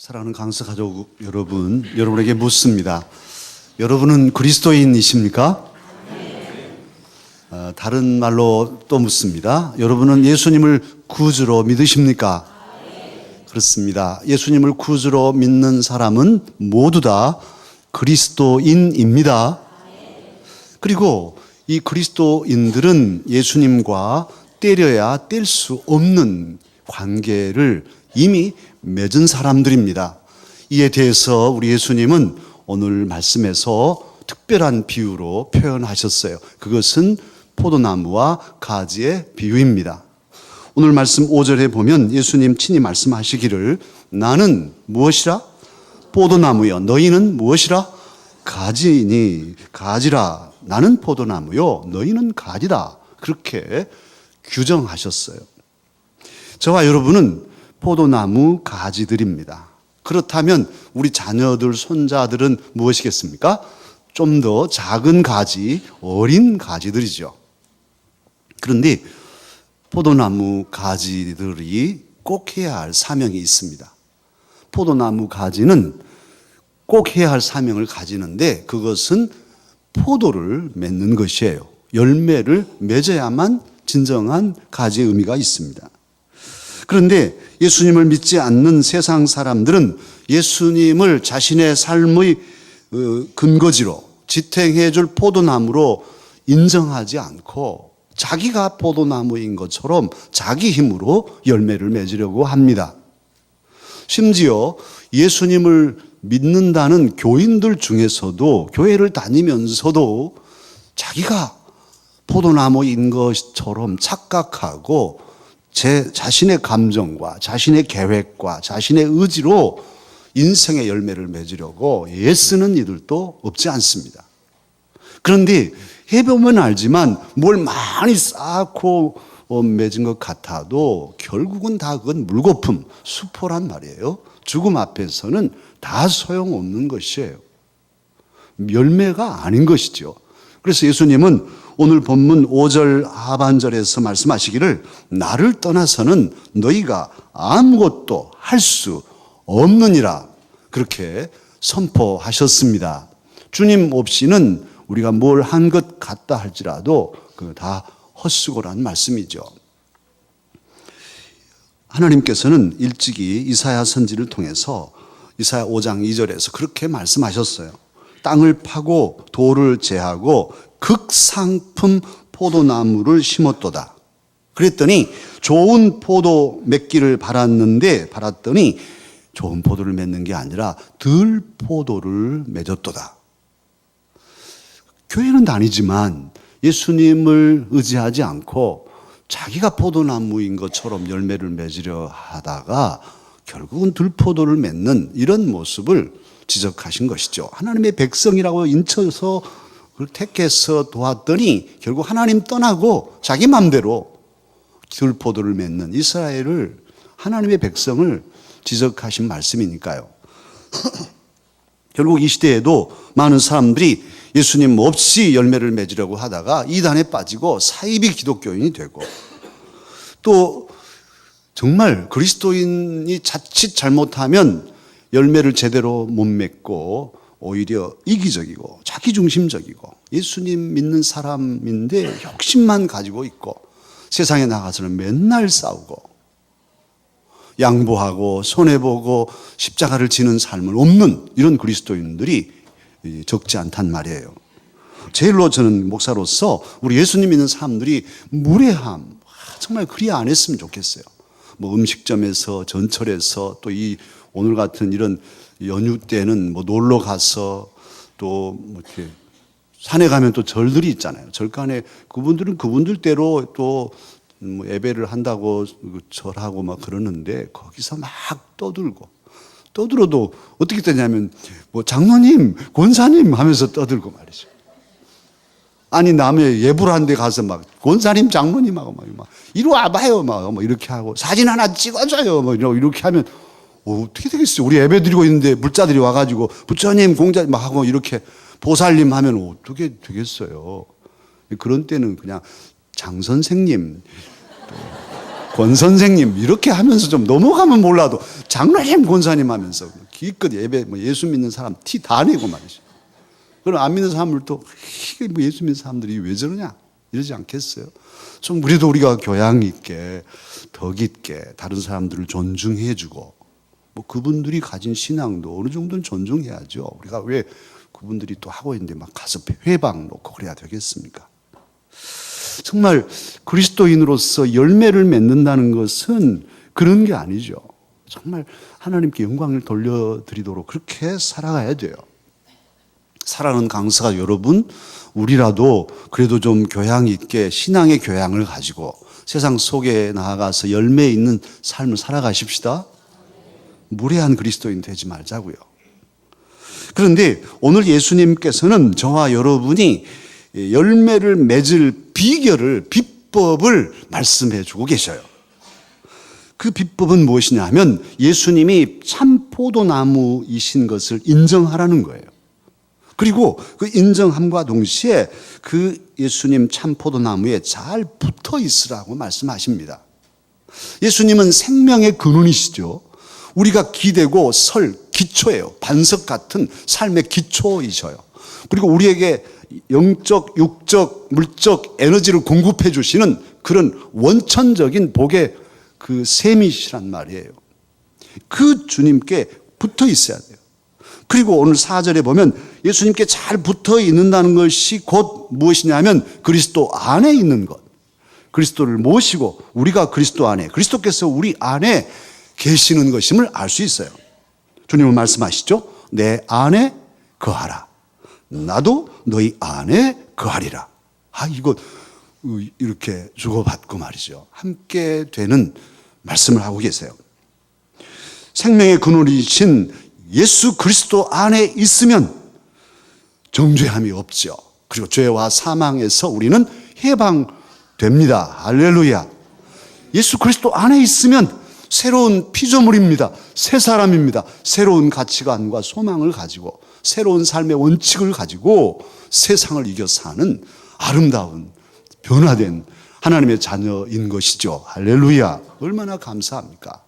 사랑하는 강서 가족 여러분, 여러분에게 묻습니다. 여러분은 그리스도인이십니까? 다른 말로 또 묻습니다. 여러분은 예수님을 구주로 믿으십니까? 그렇습니다. 예수님을 구주로 믿는 사람은 모두 다 그리스도인입니다. 그리고 이 그리스도인들은 예수님과 떼려야 뗄 수 없는 관계를 이미 맺은 사람들입니다. 이에 대해서 우리 예수님은 오늘 말씀에서 특별한 비유로 표현하셨어요. 그것은 포도나무와 가지의 비유입니다. 오늘 말씀 5절에 보면 예수님 친히 말씀하시기를 나는 무엇이라? 포도나무여. 너희는 무엇이라? 가지니 가지라. 나는 포도나무요. 너희는 가지다. 그렇게 규정하셨어요. 저와 여러분은 포도나무 가지들입니다. 그렇다면 우리 자녀들, 손자들은 무엇이겠습니까? 좀 더 작은 가지, 어린 가지들이죠. 그런데 포도나무 가지들이 꼭 해야 할 사명이 있습니다. 포도나무 가지는 꼭 해야 할 사명을 가지는데 그것은 포도를 맺는 것이에요. 열매를 맺어야만 진정한 가지의 의미가 있습니다. 그런데 예수님을 믿지 않는 세상 사람들은 예수님을 자신의 삶의 근거지로 지탱해 줄 포도나무로 인정하지 않고 자기가 포도나무인 것처럼 자기 힘으로 열매를 맺으려고 합니다. 심지어 예수님을 믿는다는 교인들 중에서도 교회를 다니면서도 자기가 포도나무인 것처럼 착각하고 자신의 감정과 자신의 계획과 자신의 의지로 인생의 열매를 맺으려고 애쓰는 이들도 없지 않습니다. 그런데 해보면 알지만 뭘 많이 쌓고 맺은 것 같아도 결국은 다 그건 물거품, 수포란 말이에요. 죽음 앞에서는 다 소용없는 것이에요. 열매가 아닌 것이죠. 그래서 예수님은 오늘 본문 5절 하반절에서 말씀하시기를 나를 떠나서는 너희가 아무것도 할 수 없느니라 그렇게 선포하셨습니다. 주님 없이는 우리가 뭘 한 것 같다 할지라도 그거 다 헛수고란 말씀이죠. 하나님께서는 일찍이 이사야 선지를 통해서 이사야 5장 2절에서 그렇게 말씀하셨어요. 땅을 파고 돌을 제하고 극상품 포도나무를 심었도다. 그랬더니 좋은 포도 맺기를 바랐더니 좋은 포도를 맺는 게 아니라 들 포도를 맺었도다. 교회는 다니지만 예수님을 의지하지 않고 자기가 포도나무인 것처럼 열매를 맺으려 하다가 결국은 들포도를 맺는 이런 모습을 지적하신 것이죠. 하나님의 백성이라고 인쳐서 택해서 도왔더니 결국 하나님 떠나고 자기 마음대로 들포도를 맺는 이스라엘을 하나님의 백성을 지적하신 말씀이니까요. 결국 이 시대에도 많은 사람들이 예수님 없이 열매를 맺으려고 하다가 이단에 빠지고 사이비 기독교인이 되고 또 정말 그리스도인이 자칫 잘못하면 열매를 제대로 못 맺고 오히려 이기적이고 자기중심적이고 예수님 믿는 사람인데 욕심만 가지고 있고 세상에 나가서는 맨날 싸우고 양보하고 손해보고 십자가를 지는 삶을 없는 이런 그리스도인들이 적지 않단 말이에요. 제일로 저는 목사로서 우리 예수님 믿는 사람들이 무례함 정말 그리 안 했으면 좋겠어요. 뭐 음식점에서 전철에서 또 이 오늘 같은 이런 연휴 때는 뭐 놀러 가서 또 뭐 이렇게 산에 가면 또 절들이 있잖아요. 절간에 그분들은 그분들대로 또 뭐 예배를 한다고 절하고 막 그러는데 거기서 막 떠들어도 어떻게 되냐면 뭐 장로님, 권사님 하면서 떠들고 말이죠. 아니 남의 예불한 데 가서 막 권사님, 장로님하고 막 이리 와봐요 막 이렇게 하고 사진 하나 찍어줘요 뭐 이렇게 하면 어떻게 되겠어요? 우리 예배 드리고 있는데 불자들이 와가지고 부처님, 공자님 막 하고 이렇게 보살님 하면 어떻게 되겠어요? 그런 때는 그냥 장 선생님 권 선생님 이렇게 하면서 좀 넘어가면 몰라도 장로님 권사님 하면서 기껏 예배 뭐 예수 믿는 사람 티 다 내고 말이죠. 그럼 안 믿는 사람들도 이게 뭐 예수 믿는 사람들이 왜 저러냐 이러지 않겠어요? 좀 우리가 교양 있게 덕 있게 다른 사람들을 존중해주고 뭐 그분들이 가진 신앙도 어느 정도는 존중해야죠. 우리가 왜 그분들이 또 하고 있는데 막 가서 회방 놓고 그래야 되겠습니까? 정말 그리스도인으로서 열매를 맺는다는 것은 그런 게 아니죠. 정말 하나님께 영광을 돌려드리도록 그렇게 살아가야 돼요. 사랑하는 강사가 여러분, 우리라도 그래도 좀 교양 있게 신앙의 교양을 가지고 세상 속에 나아가서 열매 있는 삶을 살아가십시다. 무례한 그리스도인 되지 말자고요. 그런데 오늘 예수님께서는 저와 여러분이 열매를 맺을 비법을 말씀해 주고 계셔요. 그 비법은 무엇이냐 하면 예수님이 참 포도나무이신 것을 인정하라는 거예요. 그리고 그 인정함과 동시에 그 예수님 참 포도나무에 잘 붙어 있으라고 말씀하십니다. 예수님은 생명의 근원이시죠. 우리가 기대고 설 기초예요. 반석 같은 삶의 기초이셔요. 그리고 우리에게 영적, 육적, 물적 에너지를 공급해 주시는 그런 원천적인 복의 그 셈이시란 말이에요. 그 주님께 붙어 있어야 돼요. 그리고 오늘 4절에 보면 예수님께 잘 붙어 있는다는 것이 곧 무엇이냐면 그리스도 안에 있는 것. 그리스도를 모시고 우리가 그리스도 안에, 그리스도께서 우리 안에 계시는 것임을 알 수 있어요. 주님은 말씀하시죠. 내 안에 거하라. 나도 너희 안에 거하리라. 이거 이렇게 주고받고 말이죠. 함께 되는 말씀을 하고 계세요. 생명의 근원이신 예수 그리스도 안에 있으면 정죄함이 없죠. 그리고 죄와 사망에서 우리는 해방됩니다. 할렐루야. 예수 그리스도 안에 있으면 새로운 피조물입니다. 새 사람입니다. 새로운 가치관과 소망을 가지고 새로운 삶의 원칙을 가지고 세상을 이겨 사는 아름다운 변화된 하나님의 자녀인 것이죠. 할렐루야. 얼마나 감사합니까?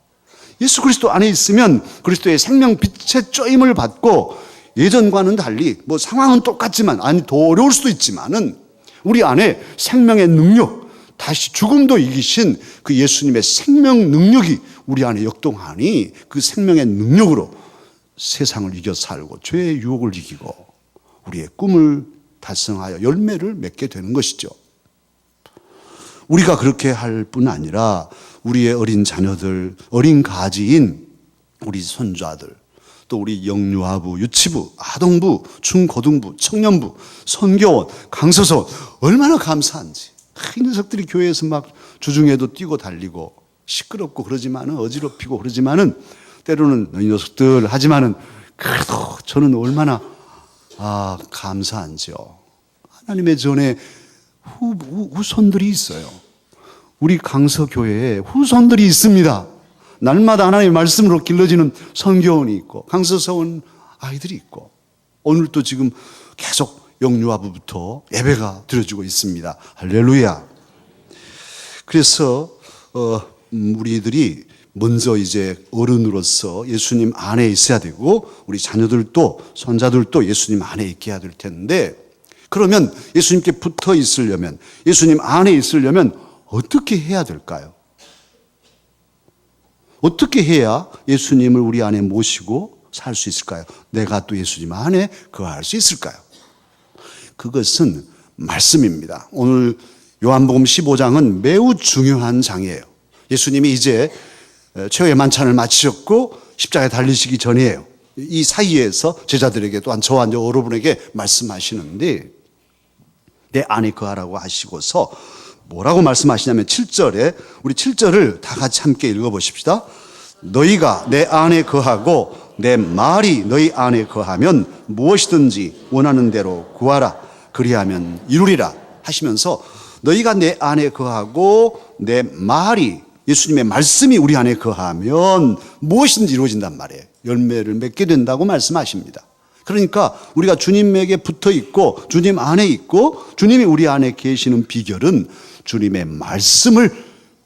예수 그리스도 안에 있으면 그리스도의 생명 빛의 쪼임을 받고 예전과는 달리 뭐 상황은 똑같지만 더 어려울 수도 있지만은 우리 안에 생명의 능력, 다시 죽음도 이기신 그 예수님의 생명 능력이 우리 안에 역동하니 그 생명의 능력으로 세상을 이겨 살고 죄의 유혹을 이기고 우리의 꿈을 달성하여 열매를 맺게 되는 것이죠. 우리가 그렇게 할 뿐 아니라 우리의 어린 자녀들, 어린 가지인 우리 손자들, 또 우리 영유아부, 유치부, 아동부, 중고등부, 청년부, 선교원, 강서서 얼마나 감사한지. 이 녀석들이 교회에서 막 주중에도 뛰고 달리고 시끄럽고 그러지만은 어지럽히고 그러지만은 때로는 이 녀석들 하지만은 그래도 저는 얼마나 감사한지요. 하나님의 전에 후손들이 있어요. 우리 강서교회에 후손들이 있습니다. 날마다 하나님의 말씀으로 길러지는 선교원이 있고 강서서원 아이들이 있고 오늘도 지금 계속 영유아부부터 예배가 드려지고 있습니다. 할렐루야. 그래서 우리들이 먼저 이제 어른으로서 예수님 안에 있어야 되고 우리 자녀들도 손자들도 예수님 안에 있게 해야 될 텐데 그러면 예수님께 붙어 있으려면 예수님 안에 있으려면 어떻게 해야 될까요? 어떻게 해야 예수님을 우리 안에 모시고 살 수 있을까요? 내가 또 예수님 안에 거할 수 있을까요? 그것은 말씀입니다. 오늘 요한복음 15장은 매우 중요한 장이에요. 예수님이 이제 최후의 만찬을 마치셨고 십자가에 달리시기 전이에요. 이 사이에서 제자들에게 또한 저와 여러분에게 말씀하시는데 내 안에 거하라고 하시고서 뭐라고 말씀하시냐면 7절에 우리 7절을 다 같이 함께 읽어보십시다. 너희가 내 안에 거하고 내 말이 너희 안에 거하면 무엇이든지 원하는 대로 구하라. 그리하면 이루리라 하시면서 너희가 내 안에 거하고 내 말이 예수님의 말씀이 우리 안에 거하면 무엇이든지 이루어진단 말이에요. 열매를 맺게 된다고 말씀하십니다. 그러니까 우리가 주님에게 붙어 있고 주님 안에 있고 주님이 우리 안에 계시는 비결은 주님의 말씀을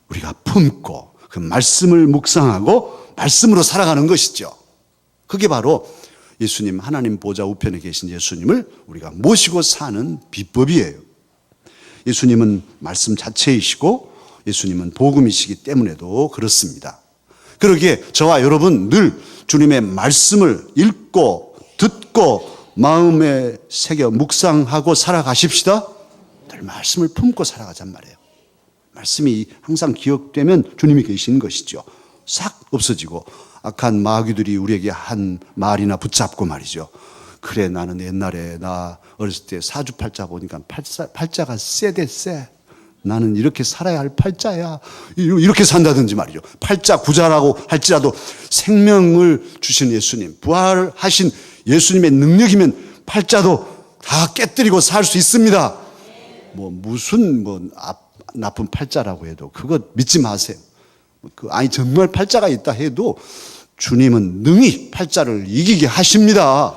우리가 품고 그 말씀을 묵상하고 말씀으로 살아가는 것이죠. 그게 바로 예수님, 하나님 보좌 우편에 계신 예수님을 우리가 모시고 사는 비법이에요. 예수님은 말씀 자체이시고 예수님은 복음이시기 때문에도 그렇습니다. 그러기에 저와 여러분 늘 주님의 말씀을 읽고 듣고 마음에 새겨 묵상하고 살아가십시다. 늘 말씀을 품고 살아가잔 말이에요. 말씀이 항상 기억되면 주님이 계신 것이죠. 싹 없어지고 악한 마귀들이 우리에게 한 말이나 붙잡고 말이죠. 그래, 나는 옛날에 나 어렸을 때 사주팔자 보니까 팔자가 세대 세. 나는 이렇게 살아야 할 팔자야. 이렇게 산다든지 말이죠. 팔자 구자라고 할지라도 생명을 주신 예수님, 부활하신 예수님의 능력이면 팔자도 다 깨뜨리고 살 수 있습니다. 무슨 나쁜 팔자라고 해도 그거 믿지 마세요. 아니 정말 팔자가 있다 해도 주님은 능히 팔자를 이기게 하십니다.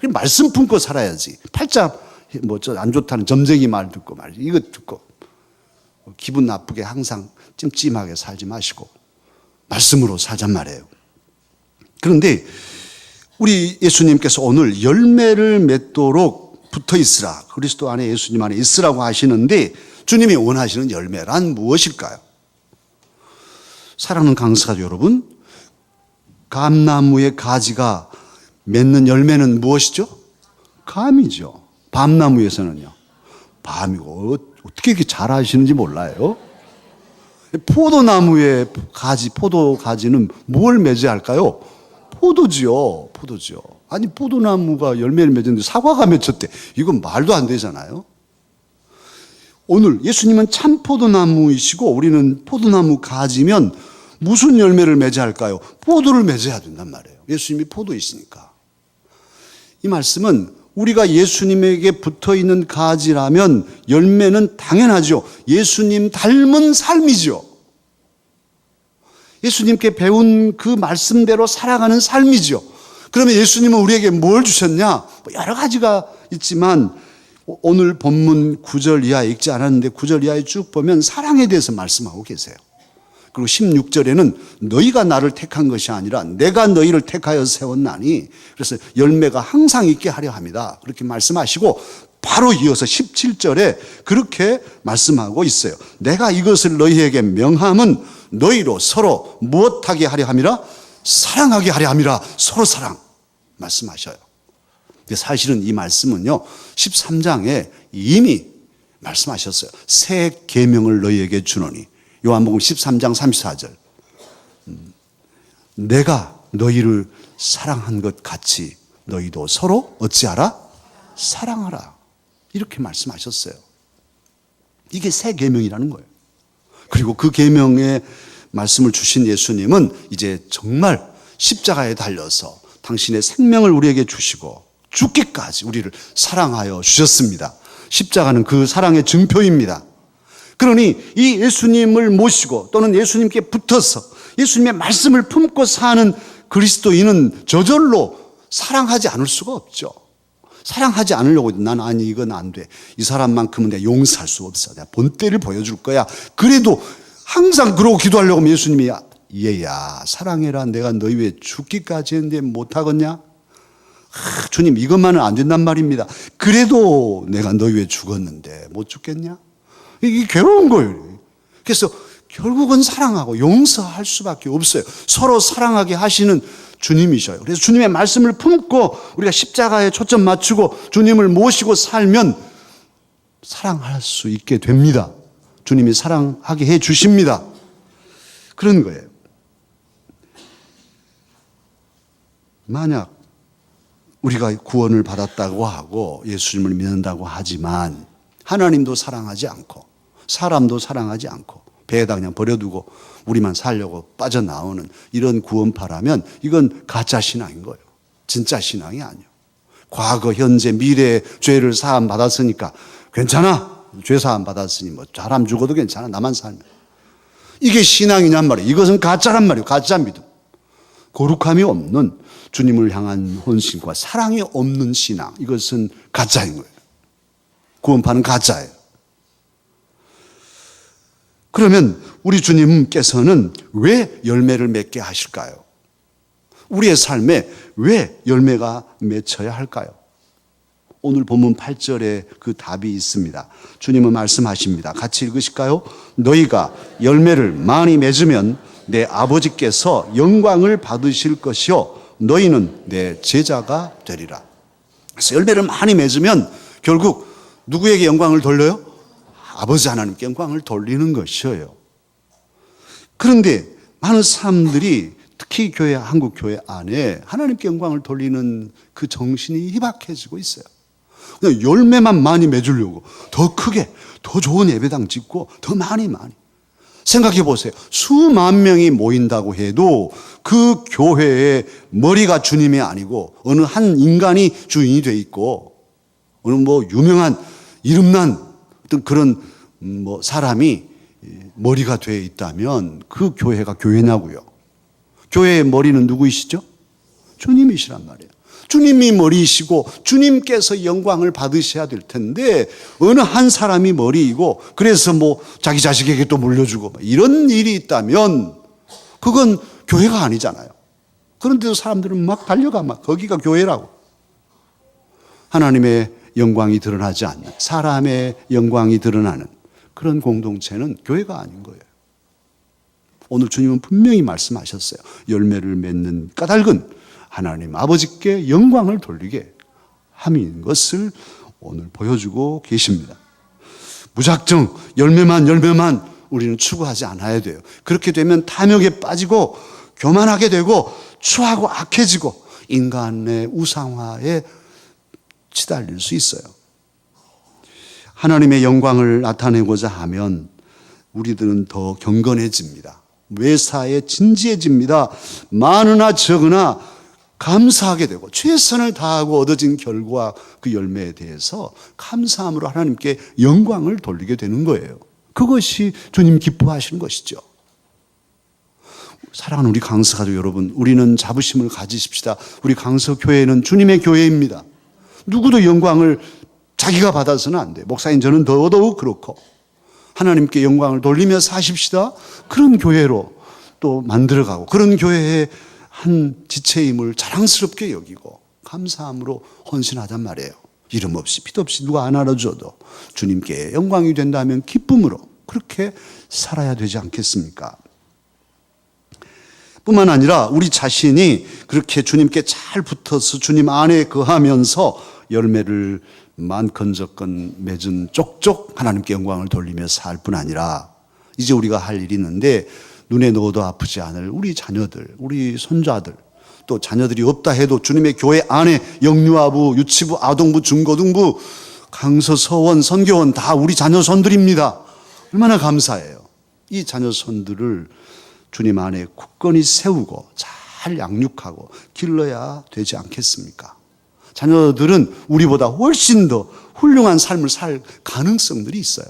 말씀 품고 살아야지. 팔자 안 좋다는 점쟁이 말 듣고 말이지. 이거 듣고 기분 나쁘게 항상 찜찜하게 살지 마시고 말씀으로 살잔 말이에요. 그런데 우리 예수님께서 오늘 열매를 맺도록 붙어 있으라. 그리스도 안에 예수님 안에 있으라고 하시는데 주님이 원하시는 열매란 무엇일까요? 사랑하는 강사가 여러분, 감나무의 가지가 맺는 열매는 무엇이죠? 감이죠. 밤나무에서는요. 밤이고 어떻게 이렇게 잘 아시는지 몰라요. 포도나무의 가지, 포도 가지는 뭘 맺어야 할까요? 포도지요. 아니 포도나무가 열매를 맺었는데 사과가 맺혔대. 이건 말도 안 되잖아요. 오늘 예수님은 참 포도나무이시고 우리는 포도나무 가지면 무슨 열매를 맺어야 할까요? 포도를 맺어야 된단 말이에요. 예수님이 포도이시니까. 이 말씀은 우리가 예수님에게 붙어있는 가지라면 열매는 당연하죠. 예수님 닮은 삶이죠. 예수님께 배운 그 말씀대로 살아가는 삶이죠. 그러면 예수님은 우리에게 뭘 주셨냐? 여러 가지가 있지만 오늘 본문 9절 이하에 읽지 않았는데 9절 이하에 쭉 보면 사랑에 대해서 말씀하고 계세요. 그리고 16절에는 너희가 나를 택한 것이 아니라 내가 너희를 택하여 세웠나니, 그래서 열매가 항상 있게 하려 합니다. 그렇게 말씀하시고 바로 이어서 17절에 그렇게 말씀하고 있어요. 내가 이것을 너희에게 명함은 너희로 서로 무엇하게 하려 함이라? 사랑하게 하려 함이라. 서로 사랑 말씀하셔요. 사실은 이 말씀은요 13장에 이미 말씀하셨어요. 새 계명을 너희에게 주노니, 요한복음 13장 34절. 내가 너희를 사랑한 것 같이 너희도 서로 어찌하라? 사랑하라. 이렇게 말씀하셨어요. 이게 새 계명이라는 거예요. 그리고 그 계명의 말씀을 주신 예수님은 이제 정말 십자가에 달려서 당신의 생명을 우리에게 주시고 죽기까지 우리를 사랑하여 주셨습니다. 십자가는 그 사랑의 증표입니다. 그러니 이 예수님을 모시고 또는 예수님께 붙어서 예수님의 말씀을 품고 사는 그리스도인은 저절로 사랑하지 않을 수가 없죠. 사랑하지 않으려고 아니 이건 안 돼. 이 사람만큼은 내가 용서할 수 없어. 내가 본때를 보여줄 거야. 그래도 항상 그러고 기도하려고 하면 예수님이 얘야 사랑해라. 내가 너희 위해 죽기까지 했는데 못하겠냐? 주님 이것만은 안 된단 말입니다. 그래도 내가 너희 위해 죽었는데 못 죽겠냐? 이게 괴로운 거예요. 그래서 결국은 사랑하고 용서할 수밖에 없어요. 서로 사랑하게 하시는 주님이셔요. 그래서 주님의 말씀을 품고 우리가 십자가에 초점 맞추고 주님을 모시고 살면 사랑할 수 있게 됩니다. 주님이 사랑하게 해 주십니다. 그런 거예요. 만약 우리가 구원을 받았다고 하고 예수님을 믿는다고 하지만 하나님도 사랑하지 않고 사람도 사랑하지 않고 배에다 그냥 버려두고 우리만 살려고 빠져나오는 이런 구원파라면 이건 가짜 신앙인 거예요. 진짜 신앙이 아니에요. 과거, 현재, 미래의 죄를 사함 받았으니까 괜찮아. 죄 사함 받았으니 뭐 사람 죽어도 괜찮아. 나만 살면. 이게 신앙이냔 말이에요. 이것은 가짜란 말이에요. 가짜 믿음. 거룩함이 없는 주님을 향한 헌신과 사랑이 없는 신앙. 이것은 가짜인 거예요. 구원파는 가짜예요. 그러면 우리 주님께서는 왜 열매를 맺게 하실까요? 우리의 삶에 왜 열매가 맺혀야 할까요? 오늘 본문 8절에 그 답이 있습니다. 주님은 말씀하십니다. 같이 읽으실까요? 너희가 열매를 많이 맺으면 내 아버지께서 영광을 받으실 것이요 너희는 내 제자가 되리라. 그래서 열매를 많이 맺으면 결국 누구에게 영광을 돌려요? 아버지 하나님께 영광을 돌리는 것이에요. 그런데 많은 사람들이 특히 교회, 한국 교회 안에 하나님께 영광을 돌리는 그 정신이 희박해지고 있어요. 그냥 열매만 많이 맺으려고 더 크게, 더 좋은 예배당 짓고 더 많이. 생각해 보세요. 수만 명이 모인다고 해도 그 교회의 머리가 주님이 아니고 어느 한 인간이 주인이 돼 있고 어느 유명한 이름난 어떤 그런 사람이 머리가 되어 있다면 그 교회가 교회냐고요. 교회의 머리는 누구이시죠? 주님이시란 말이에요. 주님이 머리이시고 주님께서 영광을 받으셔야 될 텐데 어느 한 사람이 머리이고 그래서 자기 자식에게 또 물려주고 이런 일이 있다면 그건 교회가 아니잖아요. 그런데도 사람들은 막 달려가 거기가 교회라고. 하나님의 영광이 드러나지 않는, 사람의 영광이 드러나는 그런 공동체는 교회가 아닌 거예요. 오늘 주님은 분명히 말씀하셨어요. 열매를 맺는 까닭은 하나님 아버지께 영광을 돌리게 함인 것을 오늘 보여주고 계십니다. 무작정 열매만 우리는 추구하지 않아야 돼요. 그렇게 되면 탐욕에 빠지고 교만하게 되고 추하고 악해지고 인간의 우상화에 치달릴 수 있어요. 하나님의 영광을 나타내고자 하면 우리들은 더 경건해집니다. 외사에 진지해집니다. 많으나 적으나 감사하게 되고 최선을 다하고 얻어진 결과 그 열매에 대해서 감사함으로 하나님께 영광을 돌리게 되는 거예요. 그것이 주님 기뻐하시는 것이죠. 사랑하는 우리 강서 가족 여러분, 우리는 자부심을 가지십시다. 우리 강서 교회는 주님의 교회입니다. 누구도 영광을 자기가 받아서는 안 돼. 목사님 저는 더더욱 그렇고 하나님께 영광을 돌리며 사십시다. 그런 교회로 또 만들어가고 그런 교회의 한 지체임을 자랑스럽게 여기고 감사함으로 헌신하단 말이에요. 이름 없이 빛 없이 누가 안 알아줘도 주님께 영광이 된다면 기쁨으로 그렇게 살아야 되지 않겠습니까? 뿐만 아니라 우리 자신이 그렇게 주님께 잘 붙어서 주님 안에 거하면서 열매를 많건적건 맺은 쪽쪽 하나님께 영광을 돌리며 살 뿐 아니라 이제 우리가 할 일이 있는데 눈에 넣어도 아프지 않을 우리 자녀들, 우리 손자들, 또 자녀들이 없다 해도 주님의 교회 안에 영유아부, 유치부, 아동부, 중고등부, 강서, 서원, 선교원 다 우리 자녀 손들입니다. 얼마나 감사해요. 이 자녀 손들을 주님 안에 굳건히 세우고 잘 양육하고 길러야 되지 않겠습니까? 자녀들은 우리보다 훨씬 더 훌륭한 삶을 살 가능성들이 있어요.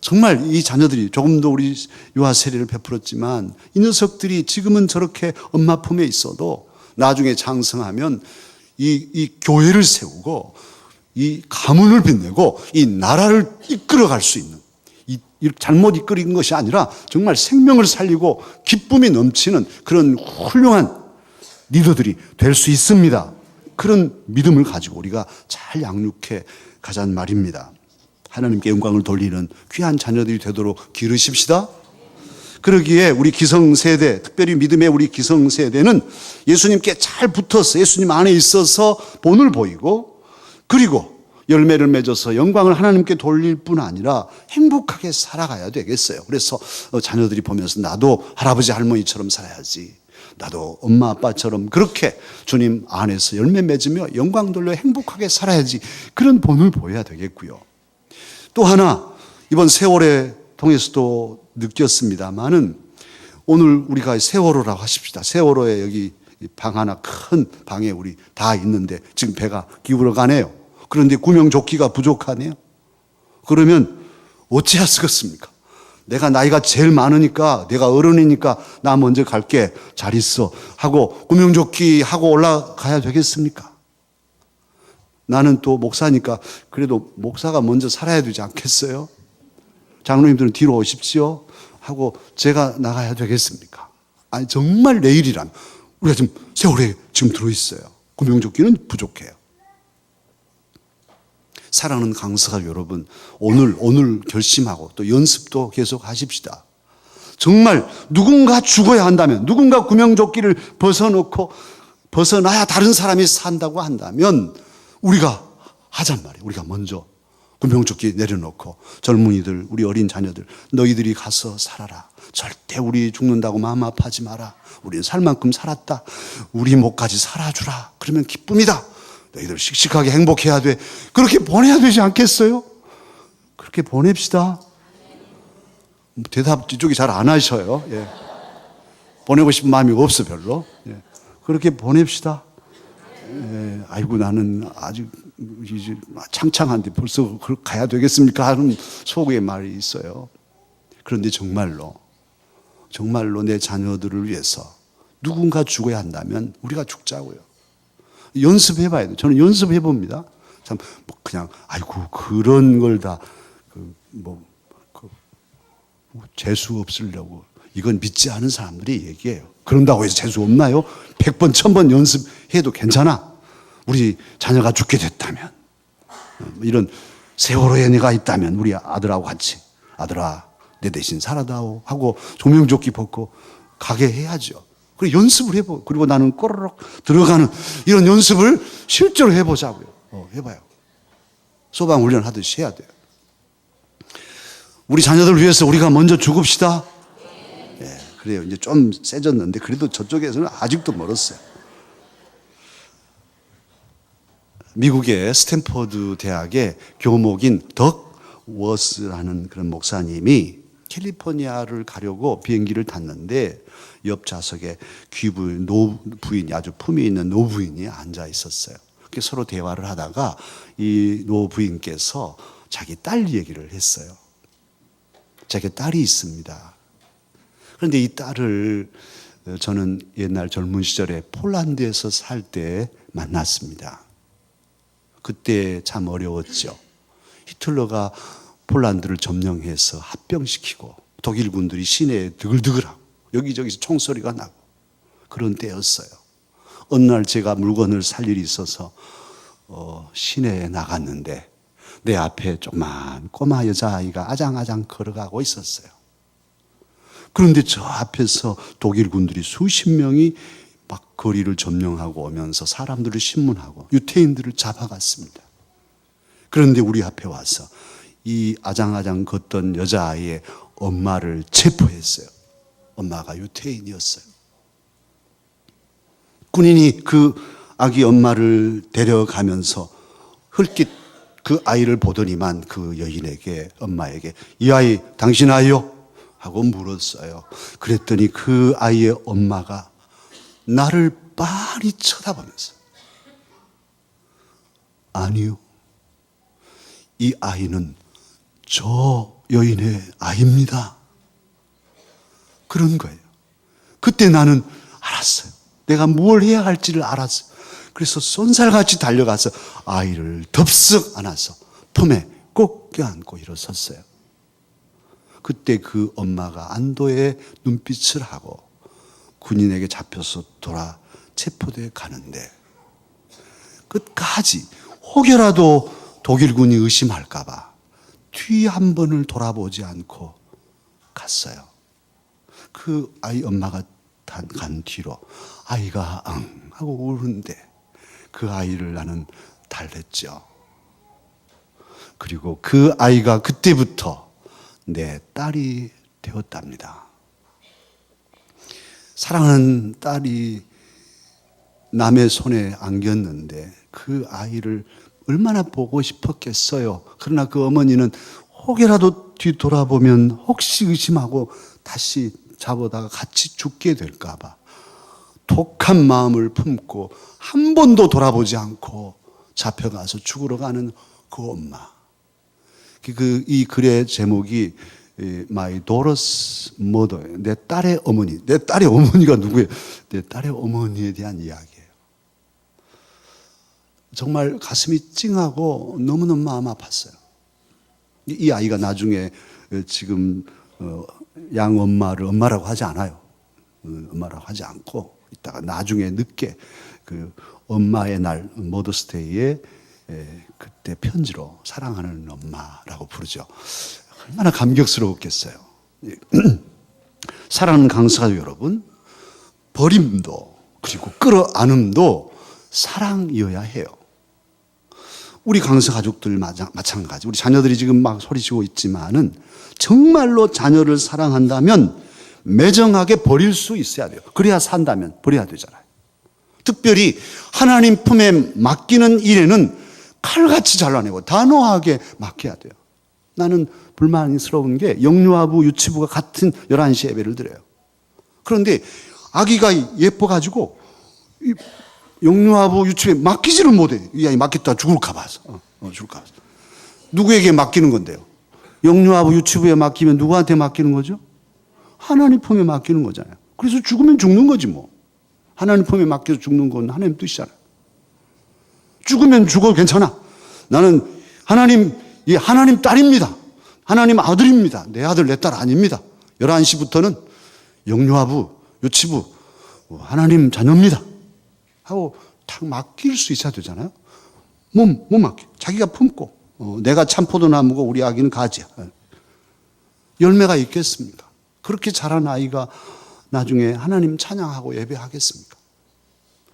정말 이 자녀들이 조금 더 우리 유아 세례를 베풀었지만 이 녀석들이 지금은 저렇게 엄마 품에 있어도 나중에 장성하면 이 교회를 세우고 이 가문을 빛내고 이 나라를 이끌어갈 수 있는 잘못 이끌인 것이 아니라 정말 생명을 살리고 기쁨이 넘치는 그런 훌륭한 리더들이 될 수 있습니다. 그런 믿음을 가지고 우리가 잘 양육해 가자는 말입니다. 하나님께 영광을 돌리는 귀한 자녀들이 되도록 기르십시다. 그러기에 우리 기성세대, 특별히 믿음의 우리 기성세대는 예수님께 잘 붙어서 예수님 안에 있어서 본을 보이고 그리고 열매를 맺어서 영광을 하나님께 돌릴 뿐 아니라 행복하게 살아가야 되겠어요. 그래서 자녀들이 보면서 나도 할아버지 할머니처럼 살아야지. 나도 엄마 아빠처럼 그렇게 주님 안에서 열매 맺으며 영광 돌려 행복하게 살아야지. 그런 본을 보여야 되겠고요. 또 하나 이번 세월에 통해서도 느꼈습니다만은 오늘 우리가 세월호라고 하십시다. 세월호에 여기 방 하나 큰 방에 우리 다 있는데 지금 배가 기울어 가네요. 그런데 구명조끼가 부족하네요. 그러면 어찌하시겠습니까? 내가 나이가 제일 많으니까 내가 어른이니까 나 먼저 갈게 잘 있어 하고 구명조끼 하고 올라가야 되겠습니까? 나는 또 목사니까 그래도 목사가 먼저 살아야 되지 않겠어요? 장로님들은 뒤로 오십시오 하고 제가 나가야 되겠습니까? 아니 정말 내일이라면 우리가 지금 세월에 지금 들어있어요. 구명조끼는 부족해요. 사랑하는 강사가 여러분, 오늘 결심하고 또 연습도 계속 하십시다. 정말 누군가 죽어야 한다면, 누군가 구명조끼를 벗어나야 다른 사람이 산다고 한다면 우리가 하잔 말이에요. 우리가 먼저 구명조끼 내려놓고 젊은이들, 우리 어린 자녀들, 너희들이 가서 살아라. 절대 우리 죽는다고 마음 아파하지 마라. 우리는 살 만큼 살았다. 우리 목까지 살아주라. 그러면 기쁨이다. 너희들 씩씩하게 행복해야 돼. 그렇게 보내야 되지 않겠어요? 그렇게 보냅시다. 대답 이쪽이 잘 안 하셔요. 예. 보내고 싶은 마음이 없어 별로. 예. 그렇게 보냅시다. 예. 아이고 나는 아직 이제 창창한데 벌써 가야 되겠습니까? 하는 속의 말이 있어요. 그런데 정말로 내 자녀들을 위해서 누군가 죽어야 한다면 우리가 죽자고요. 연습해봐야 돼요. 저는 연습해봅니다. 참, 그냥, 아이고, 그런 걸 다, 재수 없으려고. 이건 믿지 않은 사람들이 얘기해요. 그런다고 해서 재수 없나요? 100번, 1000번 연습해도 괜찮아. 우리 자녀가 죽게 됐다면. 이런 세월호에 내가 있다면 우리 아들하고 같이, 아들아, 내 대신 살아다오. 하고 조명조끼 벗고 가게 해야죠. 그리고 연습을 해보고, 그리고 나는 꼬르륵 들어가는 이런 연습을 실제로 해보자고요. 해봐요. 소방훈련 하듯이 해야 돼요. 우리 자녀들 위해서 우리가 먼저 죽읍시다. 예, 그래요. 이제 좀 세졌는데, 그래도 저쪽에서는 아직도 멀었어요. 미국의 스탠퍼드 대학의 교목인 덕 워스라는 그런 목사님이 캘리포니아를 가려고 비행기를 탔는데 옆 좌석에 노부인이, 아주 품위 있는 노부인이 앉아 있었어요. 서로 대화를 하다가 이 노부인께서 자기 딸 얘기를 했어요. 자기 딸이 있습니다. 그런데 이 딸을 저는 옛날 젊은 시절에 폴란드에서 살 때 만났습니다. 그때 참 어려웠죠. 히틀러가 폴란드를 점령해서 합병시키고 독일 군들이 시내에 드글드글하고 여기저기서 총소리가 나고 그런 때였어요. 어느 날 제가 물건을 살 일이 있어서 시내에 나갔는데 내 앞에 조그만 꼬마 여자아이가 아장아장 걸어가고 있었어요. 그런데 저 앞에서 독일 군들이 수십 명이 막 거리를 점령하고 오면서 사람들을 신문하고 유태인들을 잡아갔습니다. 그런데 우리 앞에 와서 이 아장아장 걷던 여자아이의 엄마를 체포했어요. 엄마가 유태인이었어요. 군인이 그 아기 엄마를 데려가면서 흘낏 그 아이를 보더니만 그 여인에게, 엄마에게 이 아이 당신 아이요? 하고 물었어요. 그랬더니 그 아이의 엄마가 나를 빤히 쳐다보면서 아니요, 이 아이는 저 여인의 아이입니다. 그런 거예요. 그때 나는 알았어요. 내가 뭘 해야 할지를 알았어요. 그래서 쏜살같이 달려가서 아이를 덥석 안아서 품에 꼭 껴안고 일어섰어요. 그때 그 엄마가 안도의 눈빛을 하고 군인에게 잡혀서 체포돼 가는데 끝까지 혹여라도 독일군이 의심할까봐 뒤 한 번을 돌아보지 않고 갔어요. 그 아이 엄마가 간 뒤로 아이가 앙 하고 우는데 그 아이를 나는 달랬죠. 그리고 그 아이가 그때부터 내 딸이 되었답니다. 사랑하는 딸이 남의 손에 안겼는데 그 아이를 얼마나 보고 싶었겠어요. 그러나 그 어머니는 혹여라도 뒤돌아보면 혹시 의심하고 다시 잡아다가 같이 죽게 될까 봐 독한 마음을 품고 한 번도 돌아보지 않고 잡혀가서 죽으러 가는 그 엄마. 이 글의 제목이 My daughter's mother, 내 딸의 어머니. 내 딸의 어머니가 누구예요? 내 딸의 어머니에 대한 이야기예요. 정말 가슴이 찡하고 너무너무 마음 아팠어요. 이 아이가 나중에 지금 양 엄마를 엄마라고 하지 않아요. 엄마라고 하지 않고 이따가 나중에 늦게 그 엄마의 날 머더스데이에 그때 편지로 사랑하는 엄마라고 부르죠. 얼마나 감격스러웠겠어요. 사랑하는 강사가족 여러분, 버림도 그리고 끌어안음도 사랑이어야 해요. 우리 강사 가족들 마찬가지. 우리 자녀들이 지금 막 소리치고 있지만은 정말로 자녀를 사랑한다면 매정하게 버릴 수 있어야 돼요. 그래야 산다면 버려야 되잖아요. 특별히 하나님 품에 맡기는 일에는 칼같이 잘라내고 단호하게 맡겨야 돼요. 나는 불만스러운 게 영유아부, 유치부가 같은 11시 예배를 드려요. 그런데 아기가 예뻐가지고 영유아부, 유치부에 맡기지를 못해. 이 아이 맡겼다 죽을까 봐서. 죽을까 봐서. 누구에게 맡기는 건데요? 영유아부, 유치부에 맡기면 누구한테 맡기는 거죠? 하나님 품에 맡기는 거잖아요. 그래서 죽으면 죽는 거지 뭐. 하나님 품에 맡겨서 죽는 건 하나님 뜻이잖아요. 죽으면 죽어 괜찮아. 나는 하나님 딸입니다. 하나님 아들입니다. 내 아들 내 딸 아닙니다. 11시부터는 영유아부, 유치부 하나님 자녀입니다 하고 탁 맡길 수 있어야 되잖아요. 못 맡겨. 자기가 품고 내가 참포도나무고 우리 아기는 가지야. 열매가 있겠습니까? 그렇게 자란 아이가 나중에 하나님 찬양하고 예배하겠습니까?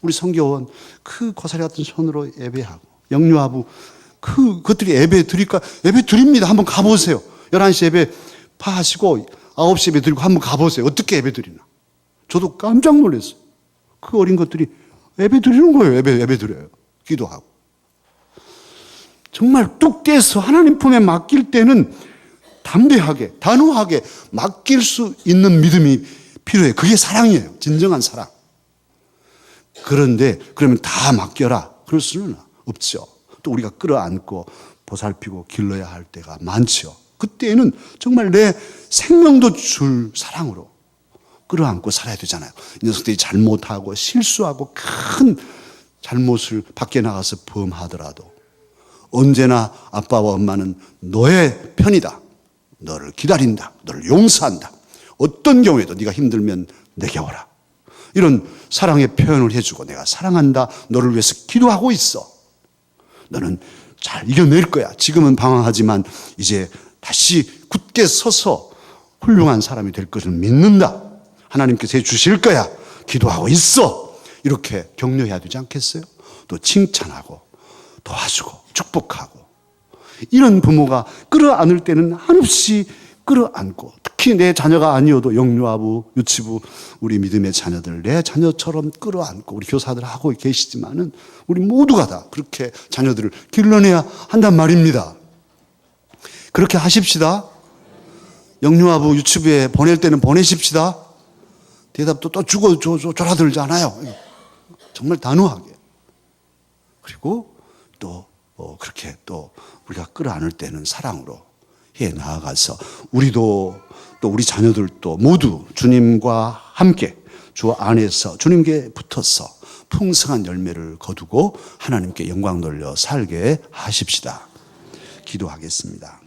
우리 성교원 그 고사리 같은 손으로 예배하고 영유아부 그것들이 예배 드릴까? 예배 드립니다. 한번 가보세요. 11시 예배 파하시고 9시 예배 드리고 한번 가보세요. 어떻게 예배 드리나? 저도 깜짝 놀랐어요. 그 어린 것들이 예배 드리는 거예요. 예배 드려요. 기도하고. 정말 뚝 떼서 하나님 품에 맡길 때는 담대하게, 단호하게 맡길 수 있는 믿음이 필요해요. 그게 사랑이에요. 진정한 사랑. 그런데 그러면 다 맡겨라. 그럴 수는 없죠. 또 우리가 끌어안고 보살피고 길러야 할 때가 많죠. 그때는 정말 내 생명도 줄 사랑으로 끌어안고 살아야 되잖아요. 이 녀석들이 잘못하고 실수하고 큰 잘못을 밖에 나가서 범하더라도 언제나 아빠와 엄마는 너의 편이다. 너를 기다린다. 너를 용서한다. 어떤 경우에도 네가 힘들면 내게 오라. 이런 사랑의 표현을 해주고 내가 사랑한다. 너를 위해서 기도하고 있어. 너는 잘 이겨낼 거야. 지금은 방황하지만 이제 다시 굳게 서서 훌륭한 사람이 될 것을 믿는다. 하나님께서 해주실 거야. 기도하고 있어. 이렇게 격려해야 되지 않겠어요? 또 칭찬하고 도와주고 축복하고 이런 부모가 끌어안을 때는 한없이 끌어안고 특히 내 자녀가 아니어도 영유아부, 유치부 우리 믿음의 자녀들 내 자녀처럼 끌어안고 우리 교사들 하고 계시지만은 우리 모두가 다 그렇게 자녀들을 길러내야 한단 말입니다. 그렇게 하십시다. 영유아부, 유치부에 보낼 때는 보내십시다. 대답도 또 주고 졸아들잖아요. 정말 단호하게. 그리고 또 그렇게 또 우리가 끌어안을 때는 사랑으로 해 나아가서 우리도 또 우리 자녀들도 모두 주님과 함께 주 안에서 주님께 붙어서 풍성한 열매를 거두고 하나님께 영광 돌려 살게 하십시다. 기도하겠습니다.